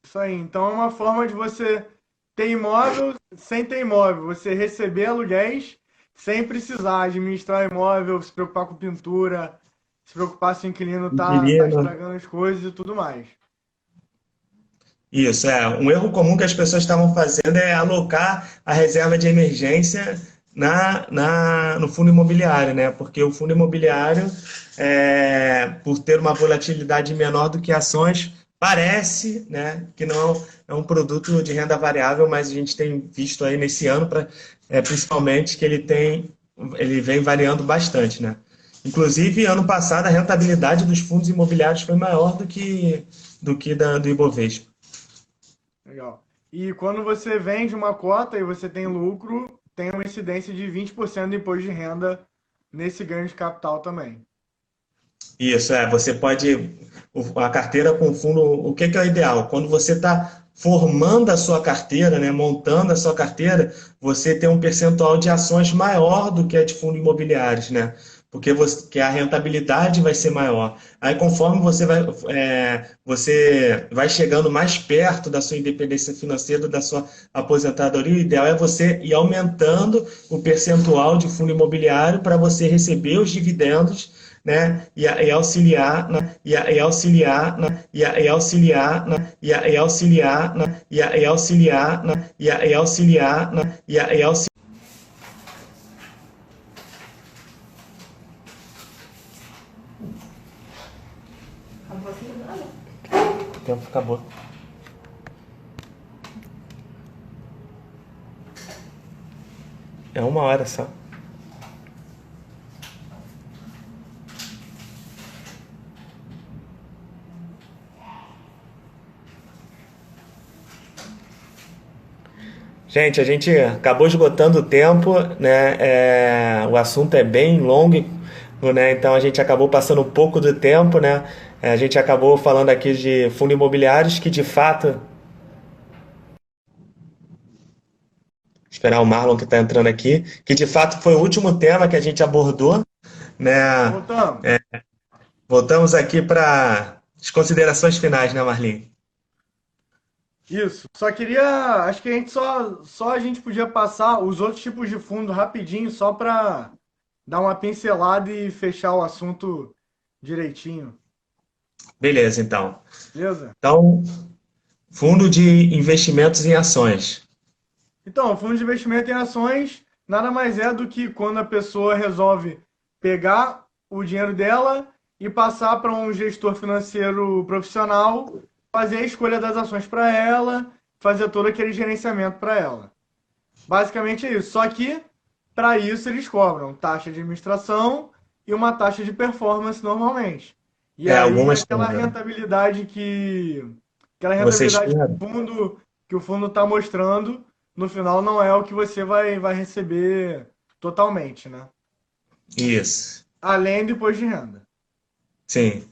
Isso aí. Então é uma forma de você ter imóvel sem ter imóvel. Você receber aluguéis sem precisar administrar imóvel, se preocupar com pintura, se preocupar se o inquilino tá Inquilino. estragando as coisas e tudo mais. Isso, um erro comum que as pessoas estavam fazendo é alocar a reserva de emergência no fundo imobiliário, né? Porque o fundo imobiliário, por ter uma volatilidade menor do que ações, parece, né, que não é um produto de renda variável, mas a gente tem visto aí nesse ano, principalmente, que ele vem variando bastante, né? Inclusive, ano passado, a rentabilidade dos fundos imobiliários foi maior do Ibovespa. Legal. E quando você vende uma cota e você tem lucro, tem uma incidência de 20% de imposto de renda nesse ganho de capital também. Isso, você pode. A carteira com fundo, o que é o ideal? Quando você está formando a sua carteira, né, montando a sua carteira, você tem um percentual de ações maior do que a de fundos imobiliários, né? Porque que a rentabilidade vai ser maior. Aí, conforme você vai chegando mais perto da sua independência financeira, da sua aposentadoria, o ideal é você ir aumentando o percentual de fundo imobiliário para você receber os dividendos, né, e auxiliar e auxiliar e auxiliar e auxiliar e auxiliar e auxiliar e auxiliar. O tempo acabou. É 1 hora só. Gente, a gente acabou esgotando o tempo, né? O assunto é bem longo, né? Então a gente acabou passando um pouco do tempo, né? A gente acabou falando aqui de fundos imobiliários que de fato, esperar o Marlon que está entrando aqui, que de fato foi o último tema que a gente abordou, né? Voltamos. Voltamos aqui para as considerações finais, né, Marlene? Isso. Só queria. Acho que a gente só a gente podia passar os outros tipos de fundo rapidinho, só para dar uma pincelada e fechar o assunto direitinho. Beleza, então. Beleza? Então, fundo de investimentos em ações. Então, o fundo de investimento em ações nada mais é do que quando a pessoa resolve pegar o dinheiro dela e passar para um gestor financeiro profissional, fazer a escolha das ações para ela, fazer todo aquele gerenciamento para ela. Basicamente é isso. Só que, para isso, eles cobram taxa de administração e uma taxa de performance normalmente. E aí, Algumas têm, né? aquela Vocês rentabilidade têm? que o fundo está mostrando, no final não é o que você vai receber totalmente, né? Isso. Além do imposto de renda. Sim.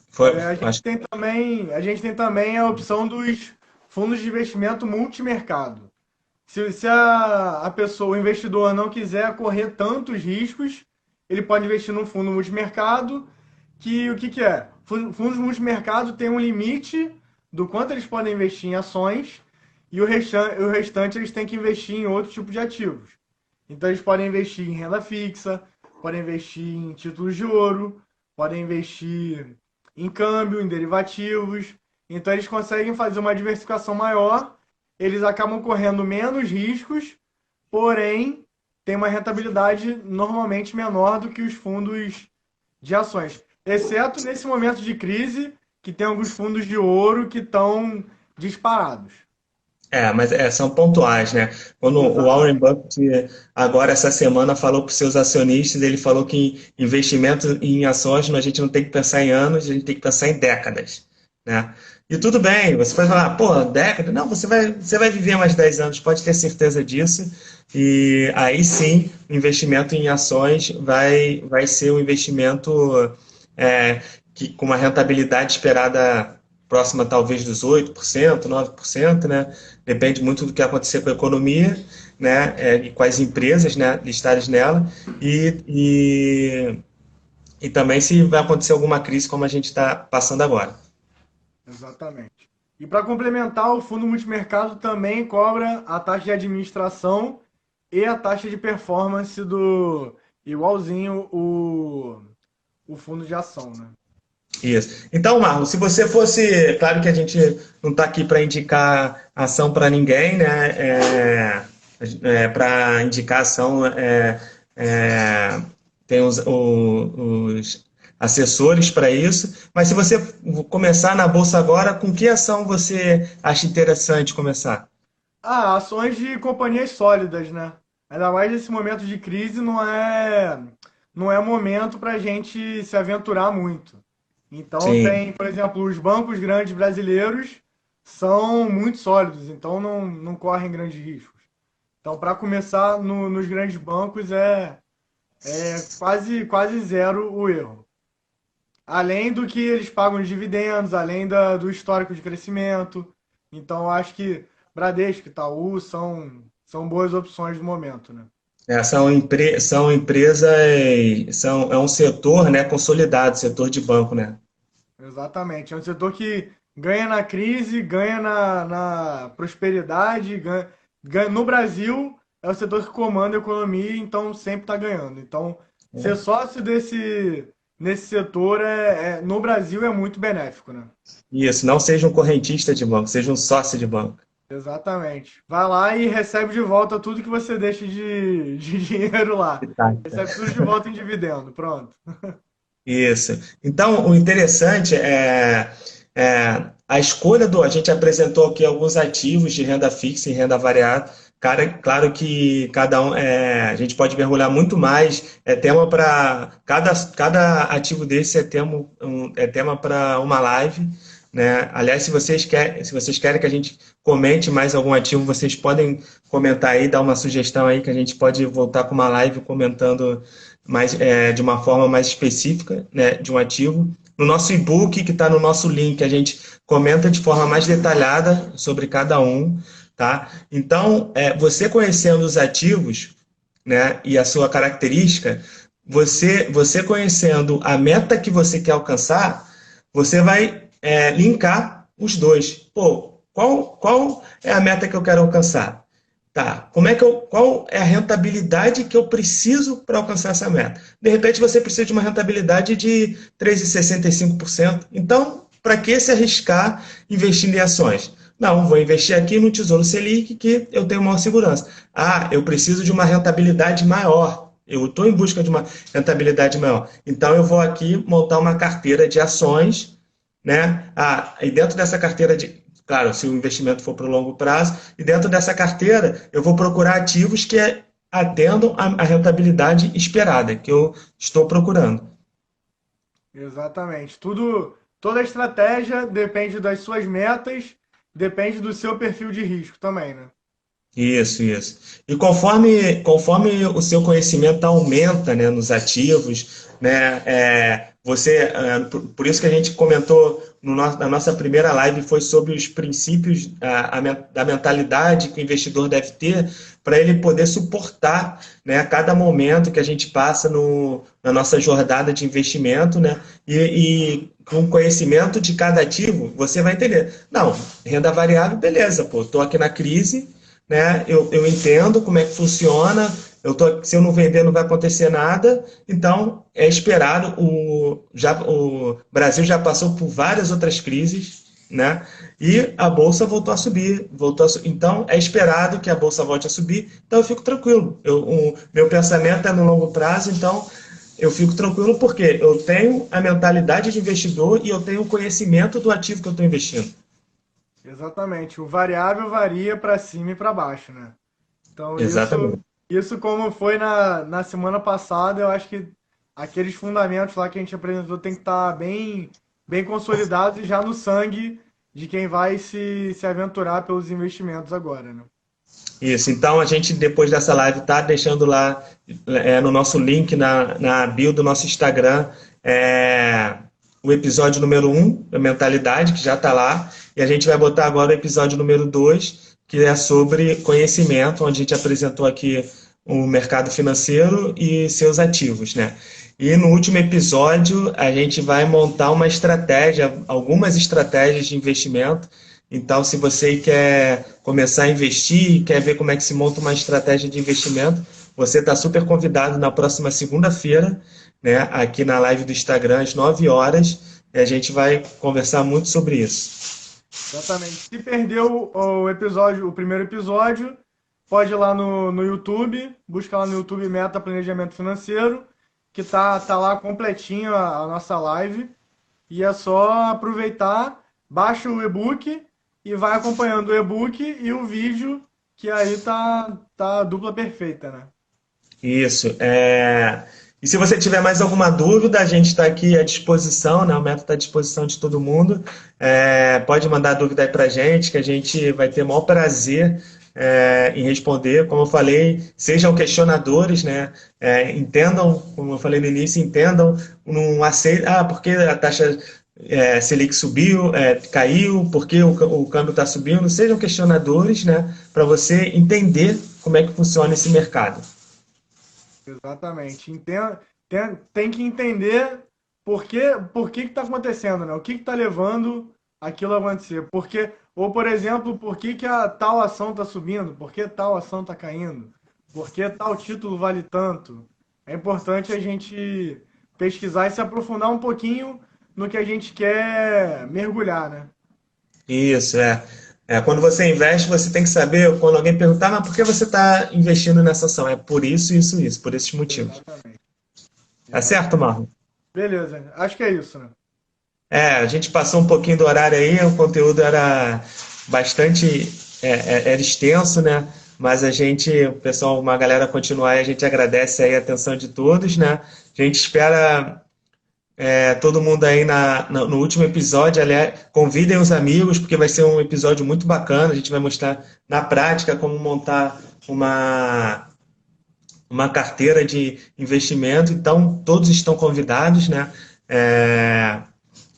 Foi, acho. A gente tem também a opção dos fundos de investimento multimercado. Se a pessoa, o investidor, não quiser correr tantos riscos, ele pode investir num fundo multimercado, que o que, que é? Fundos multimercado tem um limite do quanto eles podem investir em ações e o restante eles têm que investir em outro tipo de ativos. Então eles podem investir em renda fixa, podem investir em títulos de ouro, podem investir em câmbio, em derivativos. Então eles conseguem fazer uma diversificação maior, eles acabam correndo menos riscos, porém tem uma rentabilidade normalmente menor do que os fundos de ações. Exceto nesse momento de crise, que tem alguns fundos de ouro que estão disparados. Mas são pontuais, né? Quando o Warren Exatamente. Buffett, agora essa semana, falou para os seus acionistas, ele falou que investimento em ações a gente não tem que pensar em anos, a gente tem que pensar em décadas, né? E tudo bem, você vai falar, pô, década? Não, você vai viver mais 10 anos, pode ter certeza disso. E aí sim, o investimento em ações vai ser um investimento com uma rentabilidade esperada próxima talvez dos 8%, 9%, né? Depende muito do que acontecer com a economia, né? E com as empresas, né, listadas nela. E, e também se vai acontecer alguma crise como a gente está passando agora. Exatamente. E para complementar, o fundo multimercado também cobra a taxa de administração e a taxa de performance do igualzinho o fundo de ação, né? Isso. Então, Marlon, se você fosse, claro que a gente não está aqui para indicar ação para ninguém, né? Para indicar ação tem os assessores para isso. Mas se você começar na bolsa agora, com que ação você acha interessante começar? Ah, ações de companhias sólidas, né? Ainda mais nesse momento de crise, não é momento para a gente se aventurar muito. Então Sim. tem, por exemplo, os bancos grandes brasileiros são muito sólidos, então não correm grandes riscos. Então, para começar nos grandes bancos é quase zero o erro. Além do que eles pagam de dividendos, além do histórico de crescimento. Então, eu acho que Bradesco, Itaú são boas opções do momento, né? São empresas, é um setor, né, consolidado, setor de banco, né? Exatamente. É um setor que ganha na crise, ganha na prosperidade, ganha. No Brasil, é o setor que comanda a economia, então sempre está ganhando. Então, ser sócio nesse setor no Brasil é muito benéfico, né? Isso, não seja um correntista de banco, seja um sócio de banco. Exatamente. Vai lá e recebe de volta tudo que você deixa de dinheiro lá. Tá. Recebe tudo de volta em dividendo. Pronto. Isso. Então, o interessante a escolha a gente apresentou aqui alguns ativos de renda fixa e renda variável. Cara, claro que cada um, a gente pode mergulhar muito mais. É tema para cada ativo desse é tema para uma live, né? Aliás, se vocês querem que a gente comente mais algum ativo, vocês podem comentar aí, dar uma sugestão aí que a gente pode voltar com uma live comentando de uma forma mais específica, né, de um ativo. No nosso e-book, que está no nosso link, a gente comenta de forma mais detalhada sobre cada um, tá? Então, você conhecendo os ativos, né, e a sua característica, você conhecendo a meta que você quer alcançar, você vai linkar os dois. Pô, qual é a meta que eu quero alcançar? Tá, qual é a rentabilidade que eu preciso para alcançar essa meta? De repente você precisa de uma rentabilidade de 3,65%. Então, para que se arriscar investindo em ações? Não, vou investir aqui no Tesouro Selic que eu tenho maior segurança. Ah, eu preciso de uma rentabilidade maior. Eu estou em busca de uma rentabilidade maior. Então, eu vou aqui montar uma carteira de ações, né? E dentro dessa carteira claro, se o investimento for para o longo prazo, e dentro dessa carteira eu vou procurar ativos que atendam a rentabilidade esperada, que eu estou procurando. Exatamente. Toda a estratégia depende das suas metas, depende do seu perfil de risco também, né? Isso, isso. E conforme o seu conhecimento aumenta, né, nos ativos, né, por isso que a gente comentou na nossa primeira live foi sobre os princípios da mentalidade que o investidor deve ter para ele poder suportar, né, a cada momento que a gente passa na nossa jornada de investimento, né, e com o conhecimento de cada ativo, você vai entender. Não, renda variável, beleza, pô, estou aqui na crise, né? Eu entendo como é que funciona, se eu não vender não vai acontecer nada, então é esperado, o Brasil já passou por várias outras crises, né? E a Bolsa voltou a subir, então é esperado que a Bolsa volte a subir, então eu fico tranquilo, meu pensamento é no longo prazo, então eu fico tranquilo porque eu tenho a mentalidade de investidor e eu tenho o conhecimento do ativo que eu estou investindo. Exatamente. O variável varia para cima e para baixo, né? Então, Exatamente. isso como foi na semana passada, eu acho que aqueles fundamentos lá que a gente apresentou tem que estar bem consolidados e já no sangue de quem vai se aventurar pelos investimentos agora, né? Isso, então a gente depois dessa live tá deixando lá no nosso link na bio do nosso Instagram o episódio número 1, da mentalidade, que já está lá, e a gente vai botar agora o episódio número 2, que é sobre conhecimento, onde a gente apresentou aqui o mercado financeiro e seus ativos, né? E no último episódio a gente vai montar uma estratégia, algumas estratégias de investimento. Então, se você quer começar a investir, quer ver como é que se monta uma estratégia de investimento, você está super convidado na próxima segunda-feira, né, aqui na live do Instagram, às 9 horas, e a gente vai conversar muito sobre isso. Exatamente. Se perdeu o episódio, o primeiro episódio, pode ir lá no YouTube, busca lá no YouTube Meta Planejamento Financeiro, que tá lá completinho a nossa live. E é só aproveitar, baixa o e-book e vai acompanhando o e-book e o vídeo, que aí tá a dupla perfeita, né? Isso. E se você tiver mais alguma dúvida, a gente está aqui à disposição, né? O método está à disposição de todo mundo. Pode mandar dúvida aí para a gente, que a gente vai ter o maior prazer em responder. Como eu falei, sejam questionadores, né? Entendam, como eu falei no início, entendam, não aceitem, porque a taxa Selic subiu, caiu, porque o câmbio está subindo. Sejam questionadores, né? Para você entender como é que funciona esse mercado. Exatamente. Tem que entender por que está acontecendo, né? O que está levando aquilo a acontecer. Ou, por exemplo, por que a tal ação está subindo? Por que tal ação está caindo? Por que tal título vale tanto? É importante a gente pesquisar e se aprofundar um pouquinho no que a gente quer mergulhar, né? Isso, quando você investe, você tem que saber, quando alguém perguntar, mas por que você está investindo nessa ação? É por isso, isso, isso, por esses motivos. Exatamente. Tá certo, Exatamente. Marlon? Beleza. Acho que é isso, né? A gente passou um pouquinho do horário aí, o conteúdo era bastante, era extenso, né? Mas o pessoal, uma galera continuar e a gente agradece aí a atenção de todos, né? A gente espera todo mundo aí no último episódio, aliás, convidem os amigos, porque vai ser um episódio muito bacana. A gente vai mostrar na prática como montar uma carteira de investimento. Então, todos estão convidados, né,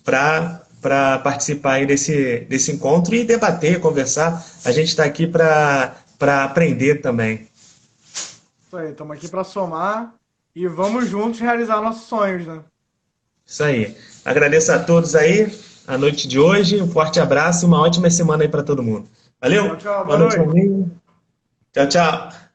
para participar aí desse encontro e debater, conversar. A gente está aqui para aprender também. Isso aí, estamos aqui para somar e vamos juntos realizar nossos sonhos, né? Isso aí. Agradeço a todos aí, a noite de hoje. Um forte abraço e uma ótima semana aí para todo mundo. Tchau, Valeu? tchau, Boa boa noite, meu noite. amigo. Tchau, tchau.